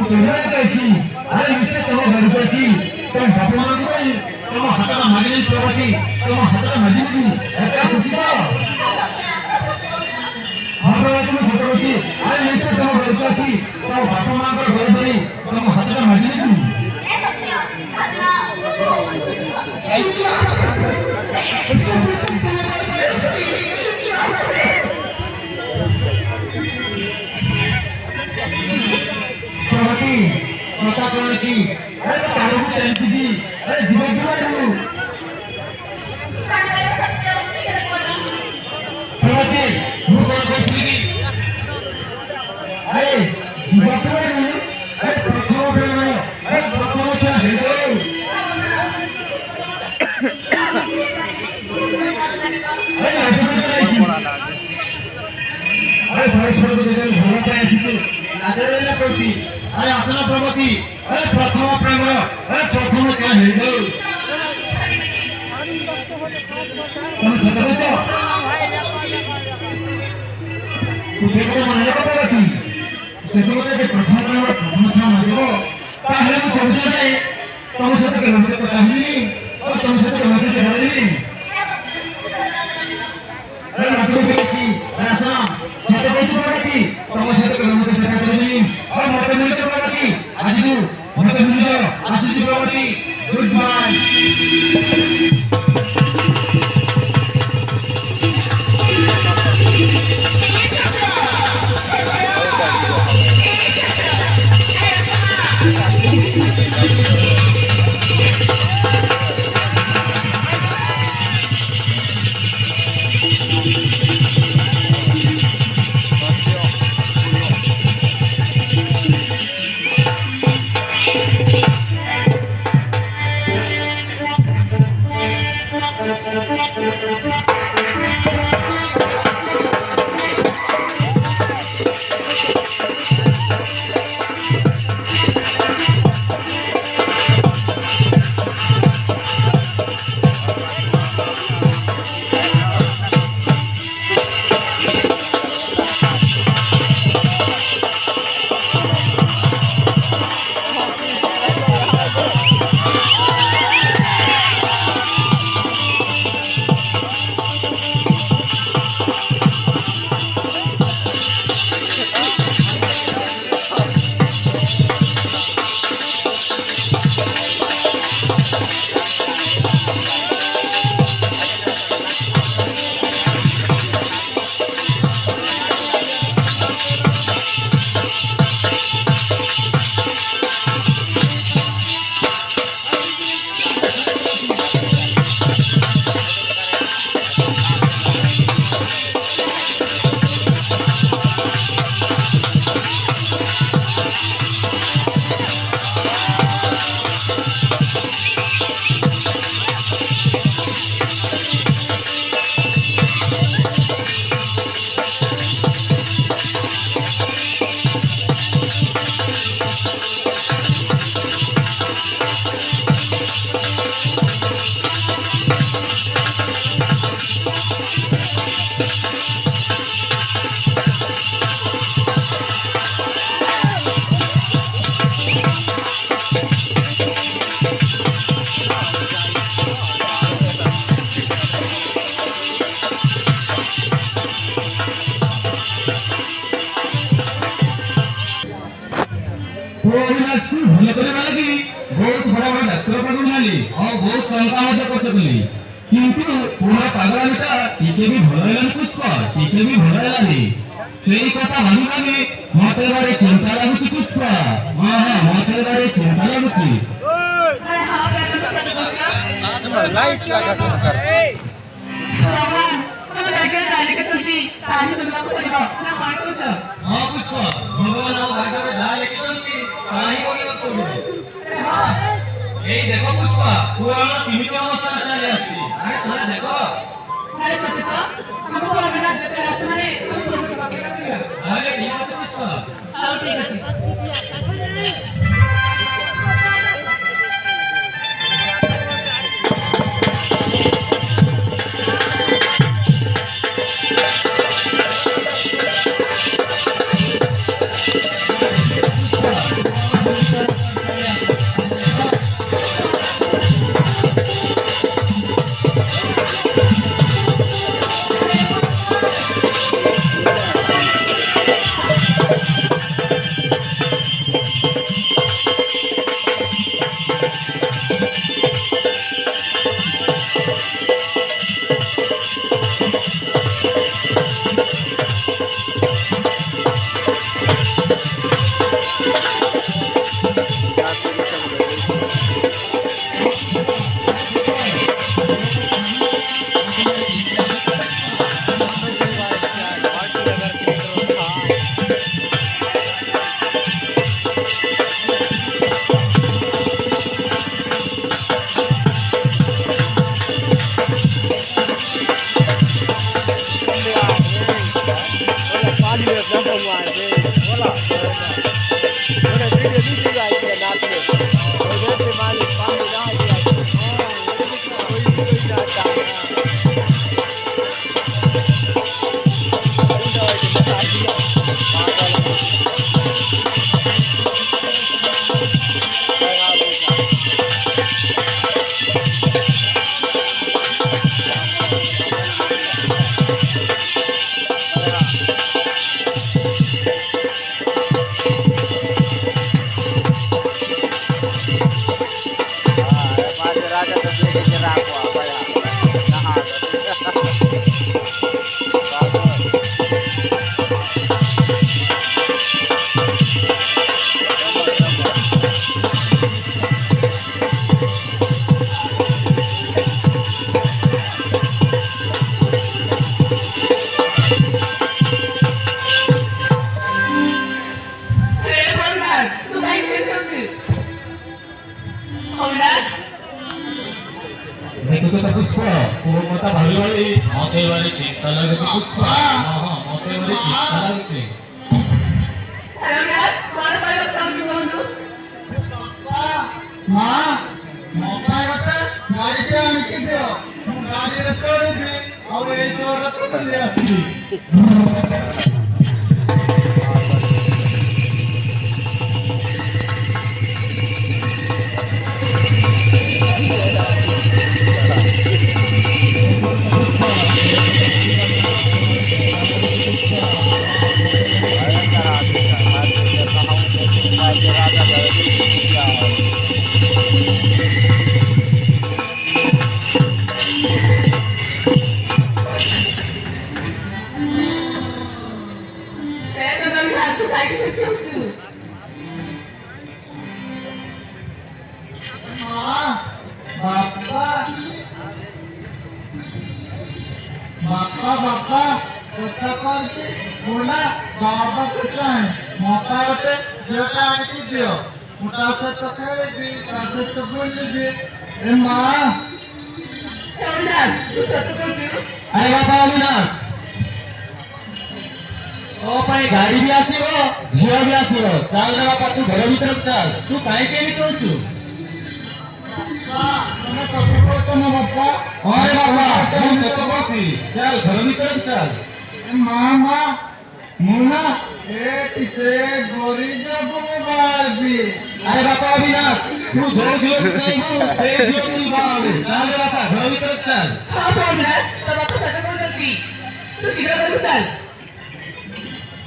अरे निश्चित तुम घरची तुम बापू तुम हाताला मागणी प्रवासी तुम हाताला मागणी खुशी तुम्हें छत्रपति अरे निश्चित तुम घरची तुम बापू माँ का घर धरी तुम हाताला मागणी प्रगति कथा प्रगति अरे तारू चलती थी अरे जीवन क्यों प्रगति वो कौन करती थी अरे जीवन क्यों अरे प्रथम प्रेम अरे प्रथम क्या है अरे भविष्य को देखकर घर पे ऐसी थी नादेला करती अरे असला प्रगति अरे प्रथम प्रेम अरे प्रथम क्या है जो तुम सतर्क हो तू देखो मन लगा प्रगति सतर्क के प्रथम प्रेम प्रथम क्या है जो पहले तो समझो नहीं तुम सतर्क रहने को कहीं और तुम सतर्क रहने को नहीं अरे नादेला की अरे असला सतर्क प्रगति तुम सतर्क रहने को नहीं और मत मिल के प्रगति आज तू मत मिल जाओ आशीष प्रगति गुड बाय स्कूल भले करे वाले की बहुत बड़ा बड़ा डॉक्टर पढ़ने वाली और बहुत टंका मजा करते बोली किंतु पूरा पागलामिता टीके भी भलाइलानी पुष्प टीके भी भलाइलानी सेही कथा भाबी भाबी मते बारे चिंता लाଗୁଛି पुष्प हां हां मते बारे चिंता लाଗୁଛି अरे हां लाइट लगा कर भगवान तुम जाके डाले के चलती ताही तुमको पड़ेगा ना मार को छ हां पुष्प भगवान आओ भागे में डाले के चलती ताही बोले मत बोलो हां এই দেখো পুষ্পা পুরানো কিমিতে অবস্থা চলে আসছে আরে তোরা দেখো আরে সত্যি তো আমাকে বলবে না যেতে রাস্তা মানে আরে ঠিক আছে পুষ্পা আও ঠিক আছে पुष्प पूर्वता भाई मते वाली चिंता लगे पुष्प हां मते वाली चिंता लगते रमेश मार पाई बताऊं जी बोलू मां मोपा गटे गाड़ी के आनिके दियो गाड़ी रे तोड़ी और ए चोर तो ले आसी बापा पुस्तकां की बोला बाबा कुठला आहे मोठा होते जेवढा आणखी देव मोठासा तो खेळली तासे तो बोलली ए मां रमेश तू सत बोलू अरे बापा अविनाश ओ भाई गाड़ी भी आसीबो झियो भी आसीबो चल रे बापा तू घर भीतर चल तू काहे केली कहू તમે સપોર્ટ તો ન બાપા अरे बाबा तू सतो बोलती चल घर भीतर चल मामा मुन्ना से गोरी जब बाबी अरे बापा अविनाश तू जोर दियो नहीं हूं ते दियो नहीं बाबा चल रे बापा घर भीतर चल हां रमेश तो बापा सत बोल जल्दी तू शीघ्र करू चल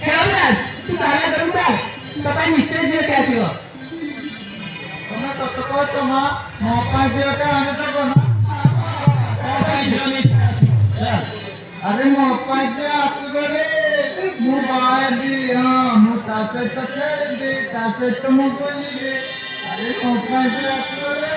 रमेश तू ताला करू चल बापा मिस्त्री जी के आसीबो તમે સત કહો તો માં મોપા જેવટા આને તો કોના अरे मोपा जे आसगरे मु बाबी हां मु तासे तो खेळली तासे तो मु बोलली अरे मोपा जे आसगरे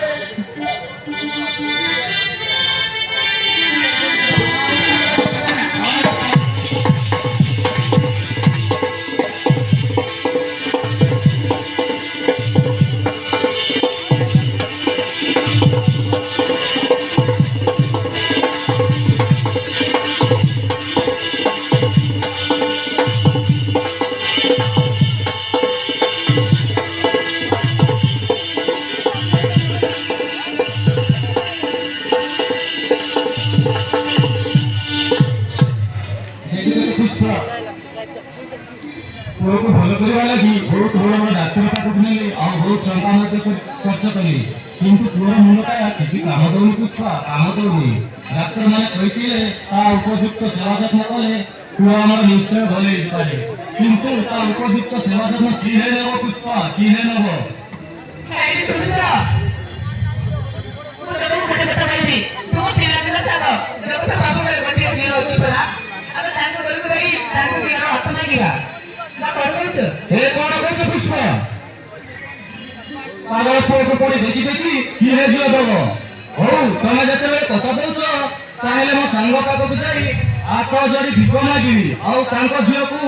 ପୁଅକୁ ଭଲ କରିବା ଲାଗି ବହୁତ ବଡ଼ ବଡ଼ ଡାକ୍ତର ପାଖକୁ ନେଲି ଆଉ ବହୁତ ଟଙ୍କା ମଧ୍ୟ ଖର୍ଚ୍ଚ କଲି, କିନ୍ତୁ ପୁଅର ମୁଣ୍ଡଟା କିଛି କାମ ଦଉନି ପୁଷ୍ପା, କାମ ଦଉନି। ଡାକ୍ତରମାନେ କହିଥିଲେ ତା ଉପଯୁକ୍ତ ସେବା ଯତ୍ନ କଲେ ପୁଅ ଆମର ନିଶ୍ଚୟ ଭଲ ହେଇପାରେ, କିନ୍ତୁ ତା ଉପଯୁକ୍ତ ସେବା ଯତ୍ନ କିଏ ନେବ ପୁଷ୍ପା, କିଏ ନେବ? ଏଇଠି ଶୁଣିଛ? ମୁଁ ତମକୁ ଗୋଟେ କଥା କହିବି, ତୁମ ପିଲାଦିନ ଥାକ ଜଗତ ବାବୁରେ ଗୋଟିଏ ଝିଅ ଅଛି ପରା, ଆମେ ତାଙ୍କ ଘରକୁ ଯାଇ ତାଙ୍କ ଝିଅର ହାତ ମାଗିବା ନା କଣ କହୁଛ? ଏ କଣ କହୁଛ ପୁଷ୍ପା? ପାଗଳ ପୁଅକୁ ପଡ଼ି ଦେଖି ଦେଖି କିଏ ଝିଅ ଦବ? ହଉ ତମେ ଯେତେବେଳେ କଥା ଦଉଛ ତାହେଲେ ମୋ ସାଙ୍ଗ ପାଖକୁ ଯାଇ ହାତ ଯୋଡ଼ି ଭିକ ମାଗିବି ଆଉ ତାଙ୍କ ଝିଅକୁ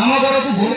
ଆମ ଘରକୁ